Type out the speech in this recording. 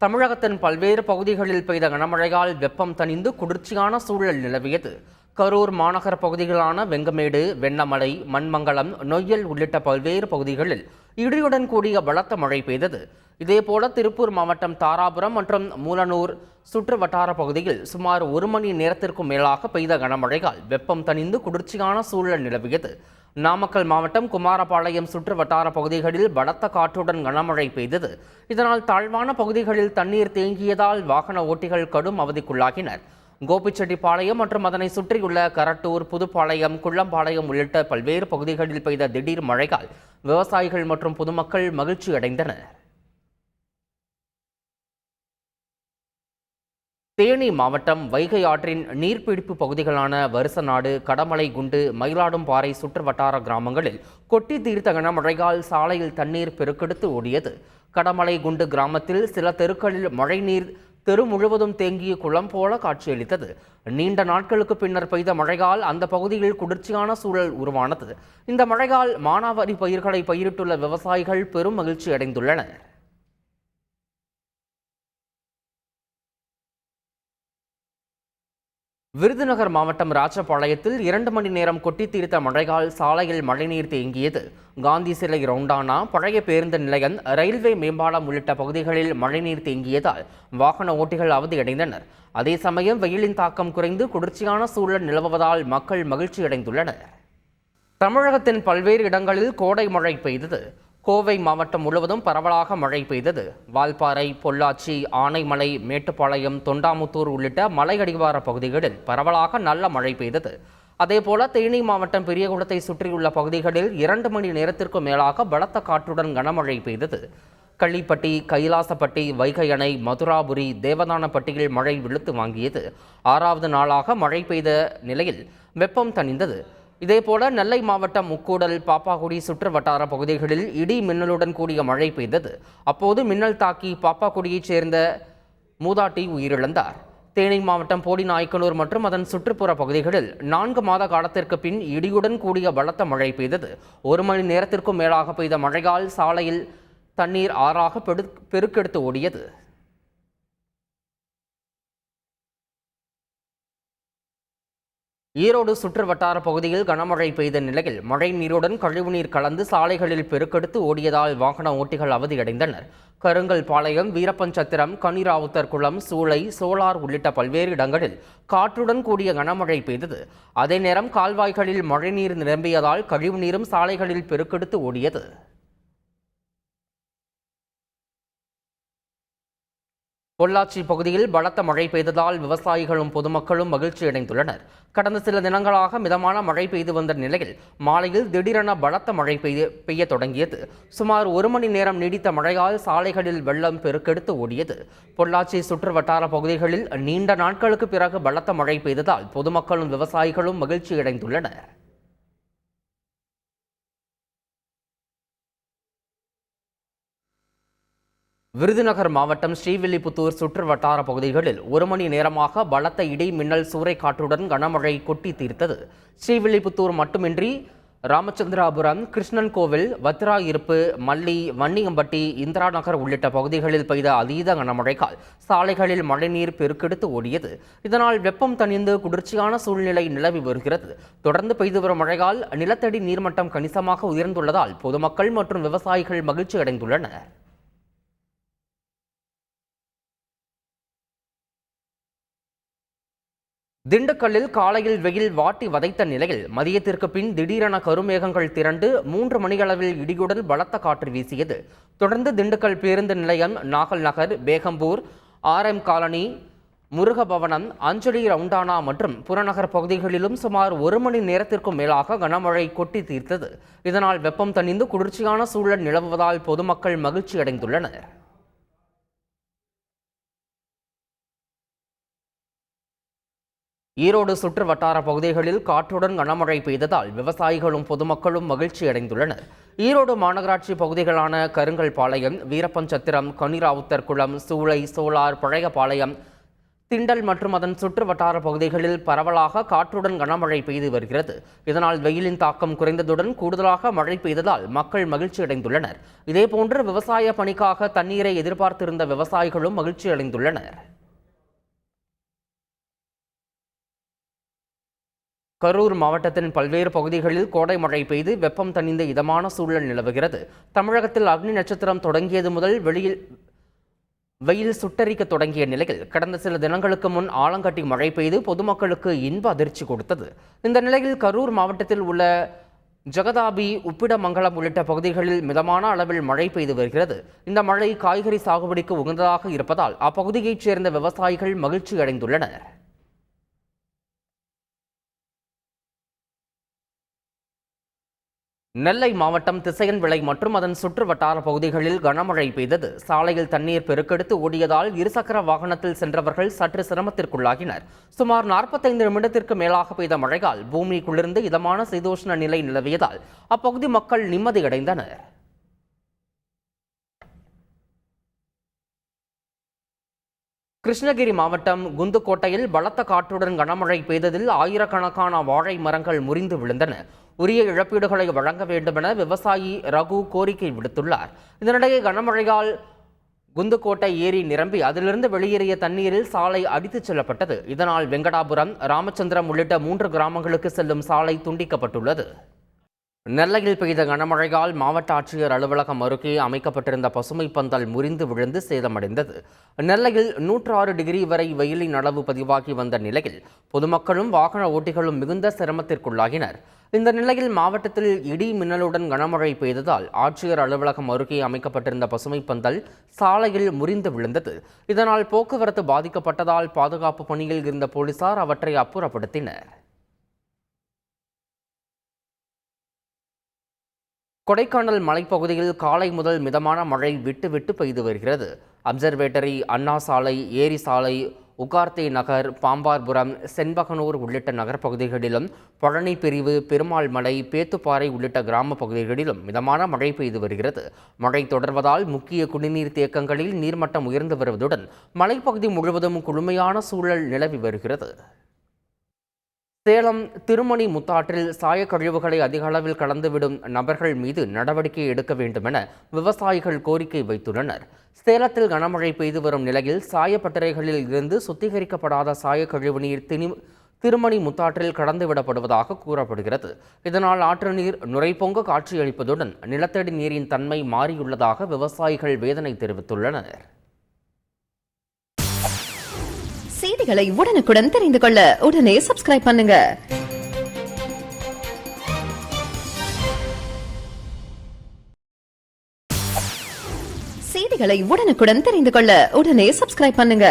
தமிழகத்தின் பல்வேறு பகுதிகளில் பெய்த கனமழையால் வெப்பம் தணிந்து குளிர்ச்சியான சூழல் நிலவியது. கரூர் மாநகர பகுதிகளான வெங்கமேடு, வெண்ணமலை, மண்மங்கலம், நொய்யல் உள்ளிட்ட பல்வேறு பகுதிகளில் இடியுடன் கூடிய பலத்த மழை பெய்தது. இதேபோல திருப்பூர் மாவட்டம் தாராபுரம் மற்றும் மூலனூர் சுற்று வட்டார பகுதியில் சுமார் 1 மணி நேரத்திற்கும் மேலாக பெய்த கனமழையால் வெப்பம் தணிந்து குளிர்ச்சியான சூழல் நிலவியது. நாமக்கல் மாவட்டம் குமாரபாளையம் சுற்று வட்டார பகுதிகளில் பலத்த காற்றுடன் கனமழை பெய்தது. இதனால் தாழ்வான பகுதிகளில் தண்ணீர் தேங்கியதால் வாகன ஓட்டிகள் கடும் அவதிக்குள்ளாகினர். கோபிச்செட்டிப்பாளையம் மற்றும் அதனை சுற்றியுள்ள கரட்டூர், புதுப்பாளையம், குள்ளம்பாளையம் உள்ளிட்ட பல்வேறு பகுதிகளில் பெய்த திடீர் மழையால் விவசாயிகள் மற்றும் பொதுமக்கள் மகிழ்ச்சி அடைந்தனர். தேனி மாவட்டம் வைகை ஆற்றின் நீர்பிடிப்பு பகுதிகளான வருசநாடு, கடமலைகுண்டு, மயிலாடும்பாறை சுற்று வட்டார கிராமங்களில் கொட்டி தீர்த்த கனமழையால் சாலையில் தண்ணீர் பெருக்கெடுத்து ஓடியது. கடமலைகுண்டு கிராமத்தில் சில தெருக்களில் மழைநீர் தெரு முழுவதும் தேங்கிய குளம் போல காட்சியளித்தது. நீண்ட நாட்களுக்கு பின்னர் பெய்த மழையால் அந்த பகுதியில் குளிர்ச்சியான சூழல் உருவானது. இந்த மழையால் மானாவாரி பயிர்களை பயிரிட்டுள்ள விவசாயிகள் பெரும் மகிழ்ச்சி அடைந்துள்ளனர். விருதுநகர் மாவட்டம் ராஜபாளையத்தில் 2 மணி நேரம் கொட்டி தீர்த்த மழையால் சாலையில் மழைநீர் தேங்கியது. காந்தி சிலை, ரவுண்டானா, பழைய பேருந்து நிலையம், ரயில்வே மேம்பாலம் உள்ளிட்ட பகுதிகளில் மழைநீர் தேங்கியதால் வாகன ஓட்டிகள் அவதியடைந்தனர். அதே சமயம் வெயிலின் தாக்கம் குறைந்து குளிர்ச்சியான சூழல் நிலவுவதால் மக்கள் மகிழ்ச்சி அடைந்துள்ளனர். தமிழகத்தின் பல்வேறு இடங்களில் கோடை மழை பெய்தது. கோவை மாவட்டம் முழுவதும் பரவலாக மழை பெய்தது. வால்பாறை, பொள்ளாச்சி, ஆனைமலை, மேட்டுப்பாளையம், தொண்டாமுத்தூர் உள்ளிட்ட மலையடிவார பகுதிகளில் பரவலாக நல்ல மழை பெய்தது. அதேபோல தேனி மாவட்டம் பெரியகுளத்தை சுற்றியுள்ள பகுதிகளில் 2 மணி நேரத்திற்கு மேலாக பலத்த காற்றுடன் கனமழை பெய்தது. கள்ளிப்பட்டி, கைலாசப்பட்டி, வைகை அணை, மதுராபுரி, தேவதானப்பட்டியில் மழை வெளுத்து வாங்கியது. 6வது நாளாக மழை பெய்த நிலையில் வெப்பம் தணிந்தது. இதேபோல நெல்லை மாவட்டம் முக்கூடல், பாப்பாக்குடி சுற்று வட்டார பகுதிகளில் இடி மின்னலுடன் கூடிய மழை பெய்தது. அப்போது மின்னல் தாக்கி பாப்பாக்குடியைச் சேர்ந்த மூதாட்டி உயிரிழந்தார். தேனி மாவட்டம் போடிநாயக்கனூர் மற்றும் அதன் சுற்றுப்புற பகுதிகளில் 4 மாத காலத்திற்கு பின் இடியுடன் கூடிய பலத்த மழை பெய்தது. 1 மணி நேரத்திற்கும் மேலாக பெய்த மழையால் சாலையில் தண்ணீர் ஆறாக பெருக்கெடுத்து ஓடியது. ஈரோடு சுற்று வட்டார பகுதியில் கனமழை பெய்த நிலையில் மழை நீருடன் கழிவுநீர் கலந்து சாலைகளில் பெருக்கெடுத்து ஓடியதால் வாகன ஓட்டிகள் அவதியடைந்தனர். கருங்கல் பாளையம், வீரப்பஞ்சத்திரம், கனிராவுத்தர் குளம், சூளை, சோலார் உள்ளிட்ட பல்வேறு இடங்களில் காற்றுடன் கூடிய கனமழை பெய்தது. அதே நேரம் கால்வாய்களில் மழைநீர் நிரம்பியதால் கழிவுநீரும் சாலைகளில் பெருக்கெடுத்து ஓடியது. பொள்ளாச்சி பகுதியில் பலத்த மழை பெய்ததால் விவசாயிகளும் பொதுமக்களும் மகிழ்ச்சி அடைந்துள்ளனர். கடந்த சில தினங்களாக மிதமான மழை பெய்து வந்த நிலையில் மாலையில் திடீரென பலத்த மழை பெய்ய தொடங்கியது. சுமார் 1 மணி நேரம் நீடித்த மழையால் சாலைகளில் வெள்ளம் பெருக்கெடுத்து ஓடியது. பொள்ளாச்சி சுற்று வட்டார பகுதிகளில் நீண்ட நாட்களுக்கு பிறகு பலத்த மழை பெய்ததால் பொதுமக்களும் விவசாயிகளும் மகிழ்ச்சி அடைந்துள்ளனர். விருதுநகர் மாவட்டம் ஸ்ரீவில்லிபுத்தூர் சுற்று வட்டார பகுதிகளில் 1 மணி நேரமாக பலத்த இடி மின்னல் சூறைக்காற்றுடன் கனமழை கொட்டி தீர்த்தது. ஸ்ரீவில்லிபுத்தூர் மட்டுமின்றி ராமச்சந்திராபுரம், கிருஷ்ணன் கோவில், வத்திராயிருப்பு, மல்லி, வன்னியம்பட்டி, இந்திரா நகர் உள்ளிட்ட பகுதிகளில் பெய்த அதீத கனமழையால் சாலைகளில் மழைநீர் பெருக்கெடுத்து ஓடியது. இதனால் வெப்பம் தணிந்து குளிர்ச்சியான சூழ்நிலை நிலவி வருகிறது. தொடர்ந்து பெய்து வரும் மழையால் நிலத்தடி நீர்மட்டம் கணிசமாக உயர்ந்துள்ளதால் பொதுமக்கள் மற்றும் விவசாயிகள் மகிழ்ச்சி அடைந்துள்ளனர். திண்டுக்கல்லில் காலையில் வெயில் வாட்டி வதைத்த நிலையில் மதியத்திற்கு பின் திடீரென கருமேகங்கள் திரண்டு 3 மணியளவில் இடியுடன் பலத்த காற்று வீசியது. தொடர்ந்து திண்டுக்கல் பேருந்து நிலையம், நாகல் நகர், பேகம்பூர், RM காலனி, முருகபவனம், அஞ்சலி, ரவுண்டானா மற்றும் புறநகர் பகுதிகளிலும் சுமார் 1 மணி நேரத்திற்கும் மேலாக கனமழை கொட்டி தீர்த்தது. இதனால் வெப்பம் தணிந்து குளிர்ச்சியான சூழல் நிலவுவதால் பொதுமக்கள் மகிழ்ச்சி அடைந்துள்ளனர். ஈரோடு சுற்று வட்டார பகுதிகளில் காற்றுடன் கனமழை பெய்ததால் விவசாயிகளும் பொதுமக்களும் மகிழ்ச்சி அடைந்துள்ளனர். ஈரோடு மாநகராட்சி பகுதிகளான கருங்கல் பாளையம், வீரப்பஞ்சத்திரம், கனிராவுத்தர் குளம், சூளை, சோலார், பழையபாளையம், திண்டல் மற்றும் அதன் சுற்று வட்டார பகுதிகளில் பரவலாக காற்றுடன் கனமழை பெய்து வருகிறது. இதனால் வெயிலின் தாக்கம் குறைந்ததுடன் கூடுதலாக மழை பெய்ததால் மக்கள் மகிழ்ச்சி அடைந்துள்ளனர். இதேபோன்று விவசாய பணிக்காக தண்ணீரை எதிர்பார்த்திருந்த விவசாயிகளும் மகிழ்ச்சி அடைந்துள்ளனர். கரூர் மாவட்டத்தின் பல்வேறு பகுதிகளில் கோடை மழை பெய்து வெப்பம் தணிந்த இதமான சூழல் நிலவுகிறது. தமிழகத்தில் அக்னி நட்சத்திரம் தொடங்கியது முதல் வெயில் சுட்டரிக்க தொடங்கிய நிலையில் கடந்த சில தினங்களுக்கு முன் ஆலங்கட்டி மழை பெய்து பொதுமக்களுக்கு இன்ப அதிர்ச்சி கொடுத்தது. இந்த நிலையில் கரூர் மாவட்டத்தில் உள்ள ஜெகதாபி, உப்பிடமங்கலம் உள்ளிட்ட பகுதிகளில் மிதமான அளவில் மழை பெய்து வருகிறது. இந்த மழை காய்கறி சாகுபடிக்கு உகந்ததாக இருப்பதால் அப்பகுதியைச் சேர்ந்த விவசாயிகள் மகிழ்ச்சி அடைந்துள்ளனர். நெல்லை மாவட்டம் திசையன்விளை மற்றும் அதன் சுற்று வட்டார பகுதிகளில் கனமழை பெய்தது. சாலையில் தண்ணீர் பெருக்கெடுத்து ஓடியதால் இருசக்கர வாகனத்தில் சென்றவர்கள் சற்று சிரமத்திற்குள்ளாகினர். சுமார் 45 நிமிடத்திற்கு மேலாக பெய்த மழையால் பூமி குளிர்ந்து இதமான சீதோஷ்ண நிலை நிலவியதால் அப்பகுதி மக்கள் நிம்மதியடைந்தனர். கிருஷ்ணகிரி மாவட்டம் குந்துக்கோட்டையில் பலத்த காற்றுடன் கனமழை பெய்ததில் ஆயிரக்கணக்கான வாழை மரங்கள் முறிந்து விழுந்தன. உரிய இழப்பீடுகளை வழங்க வேண்டுமென விவசாயி ரகு கோரிக்கை விடுத்துள்ளார். இதனிடையே கனமழையால் குந்துக்கோட்டை ஏரி நிரம்பி அதிலிருந்து வெளியேறிய தண்ணீரில் சாலை அடித்துச் செல்லப்பட்டது. இதனால் வெங்கடாபுரம், ராமச்சந்திரம் உள்ளிட்ட 3 கிராமங்களுக்கு செல்லும் சாலை துண்டிக்கப்பட்டுள்ளது. நெல்லையில் பெய்த கனமழையால் மாவட்ட ஆட்சியர் அலுவலகம் அருகே அமைக்கப்பட்டிருந்த பசுமை பந்தல் முறிந்து விழுந்து சேதமடைந்தது. நெல்லையில் 106 டிகிரி வரை வெயிலின் அளவு பதிவாகி வந்த நிலையில் பொதுமக்களும் வாகன ஓட்டிகளும் மிகுந்த சிரமத்திற்குள்ளாகினர். இந்த நிலையில் மாவட்டத்தில் இடி மின்னலுடன் கனமழை பெய்ததால் ஆட்சியர் அலுவலகம் அருகே அமைக்கப்பட்டிருந்த பசுமை பந்தல் சாலையில் முறிந்து விழுந்தது. இதனால் போக்குவரத்து பாதிக்கப்பட்டதால் பாதுகாப்பு பணியில் இருந்த போலீசார் அவற்றை அப்புறப்படுத்தினர். கொடைக்கானல் மலைப்பகுதியில் காலை முதல் மிதமான மழை விட்டு விட்டு பெய்து வருகிறது. அப்சர்வேட்டரி, அண்ணா சாலை, ஏரி சாலை, உகார்த்தே நகர், பாம்பார்புரம், செண்பகனூர் உள்ளிட்ட நகர்ப்பகுதிகளிலும், பழனி பிரிவு, பெருமாள் மலை, பேத்துப்பாறை உள்ளிட்ட கிராம பகுதிகளிலும் மிதமான மழை பெய்து வருகிறது. மழை தொடர்வதால் முக்கிய குடிநீர் தேக்கங்களில் நீர்மட்டம் உயர்ந்து வருவதுடன் மலைப்பகுதி முழுவதும் குளுமையான சூழல் நிலவி வருகிறது. சேலம் திருமணி முத்தாற்றில் சாயக்கழிவுகளை அதிக அளவில் கலந்துவிடும் நபர்கள் மீது நடவடிக்கை எடுக்க வேண்டுமென விவசாயிகள் கோரிக்கை வைத்துள்ளனர். சேலத்தில் கனமழை பெய்து வரும் நிலையில் சாயப்பட்டறைகளில் இருந்து சுத்திகரிக்கப்படாத சாயக்கழிவு நீர் திருமணி முத்தாற்றில் கடந்துவிடப்படுவதாக கூறப்படுகிறது. இதனால் ஆற்று நீர் நுரைபொங்க காட்சியளிப்பதுடன் நிலத்தடி நீரின் தன்மை மாறியுள்ளதாக விவசாயிகள் வேதனை தெரிவித்துள்ளனர். செய்திகளை உடனுக்குடன் தெரிந்து கொள்ள உடனே சப்ஸ்கிரைப் பண்ணுங்க. செய்திகளை உடனுக்குடன் தெரிந்து கொள்ள உடனே சப்ஸ்கிரைப் பண்ணுங்க.